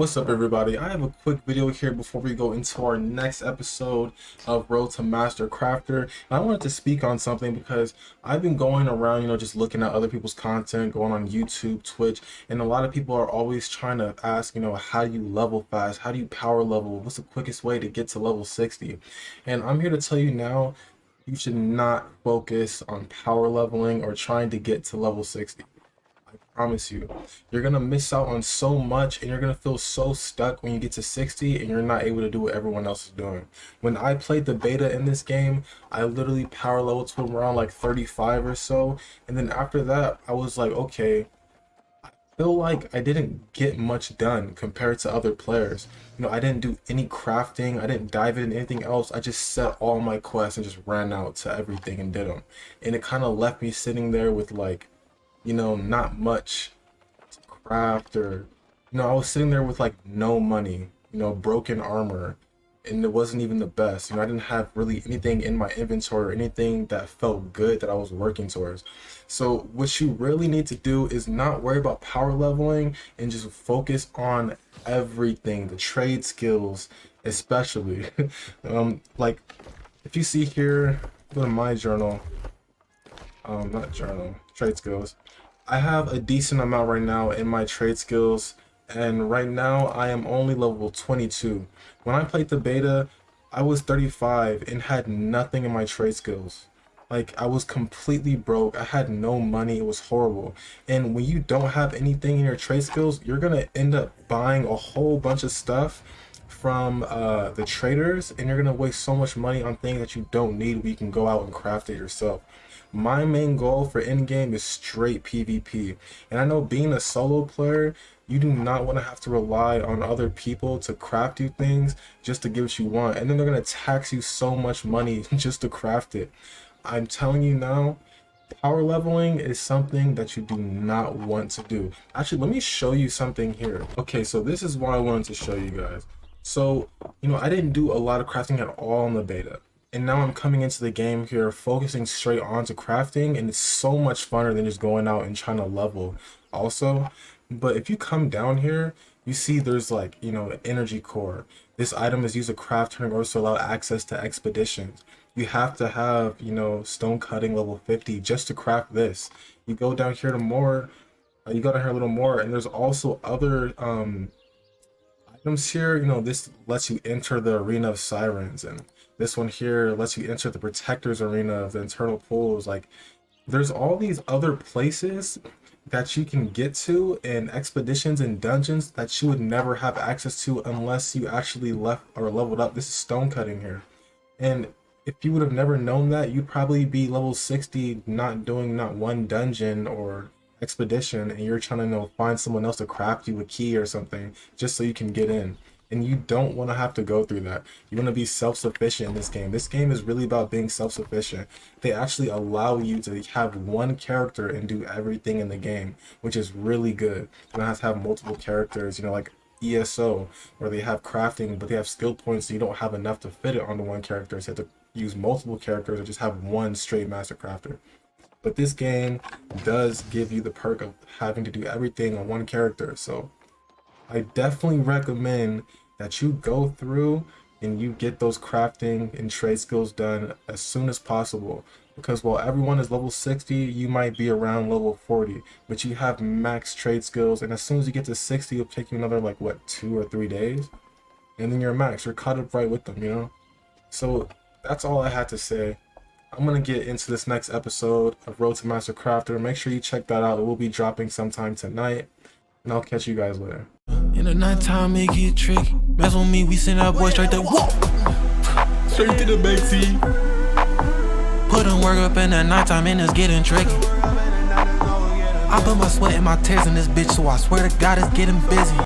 What's up, everybody? I have a quick video here before we go into our next episode of Road to Master Crafter. And I wanted to speak on something because I've been going around, just looking at other people's content, going on YouTube, Twitch, and a lot of people are always trying to ask, how do you level fast? How do you power level? What's the quickest way to get to level 60? And I'm here to tell you now, you should not focus on power leveling or trying to get to level 60. I promise you, you're gonna miss out on so much and you're gonna feel so stuck when you get to 60 and you're not able to do what everyone else is doing. When I played the beta in this game, I literally power leveled to around like 35 or so, and then after that I was like, okay, I feel like I didn't get much done compared to other players. I didn't do any crafting, I didn't dive into anything else. I just set all my quests and just ran out to everything and did them, and it kind of left me sitting there with like, not much to craft, or I was sitting there with like no money, broken armor, and it wasn't even the best. I didn't have really anything in my inventory or anything that felt good that I was working towards. So what you really need to do is not worry about power leveling and just focus on everything, the trade skills especially. Like if you see here, go to my journal, not journal, trade skills. I have a decent amount right now in my trade skills, and right now I am only level 22. When I played the beta, I was 35 and had nothing in my trade skills. Like, I was completely broke. I had no money. It was horrible. And when you don't have anything in your trade skills, you're gonna end up buying a whole bunch of stuff from the traders, and you're gonna waste so much money on things that you don't need when you can go out and craft it yourself. My main goal for endgame is straight PvP, and I know being a solo player, you do not want to have to rely on other people to craft you things just to get what you want, and then they're going to tax you so much money just to craft it. I'm telling you now, power leveling is something that you do not want to do. Actually, let me show you something here. Okay, so this is what I wanted to show you guys. So, I didn't do a lot of crafting at all in the beta. And now I'm coming into the game here focusing straight on to crafting, and it's so much funner than just going out and trying to level also. But if you come down here, you see there's like, an energy core. This item is used to craft turning ores to allow access to expeditions. You have to have, stone cutting level 50 just to craft this. You go down here to more, you go down here a little more, and there's also other items here. This lets you enter the arena of sirens, and this one here lets you enter the protectors arena of the internal pools. Like, there's all these other places that you can get to in expeditions and dungeons that you would never have access to unless you actually left or leveled up. This is stone cutting here, and if you would have never known that, you'd probably be level 60 not doing not one dungeon or expedition, and you're trying to find someone else to craft you a key or something just so you can get in. And you don't want to have to go through that. You want to be self-sufficient in this game. This game is really about being self-sufficient. They actually allow you to have one character and do everything in the game, which is really good. You don't have to have multiple characters, like ESO, where they have crafting, but they have skill points, so you don't have enough to fit it onto one character. So you have to use multiple characters or just have one straight master crafter. But this game does give you the perk of having to do everything on one character. So I definitely recommend that you go through and you get those crafting and trade skills done as soon as possible, because while everyone is level 60, you might be around level 40, but you have max trade skills, and as soon as you get to 60, it'll take you another like 2 or 3 days, and then you're max, you're caught up right with them. So that's all I had to say. I'm gonna get into this next episode of Road to Master Crafter. Make sure you check that out. It will be dropping sometime tonight, and I'll catch you guys later. In the nighttime, it get tricky. Mess with me, we send our boys straight there. Whoa! Straight to the backseat. Put them work up in the nighttime, and it's getting tricky. I put my sweat and my tears in this bitch, so I swear to God it's getting busy.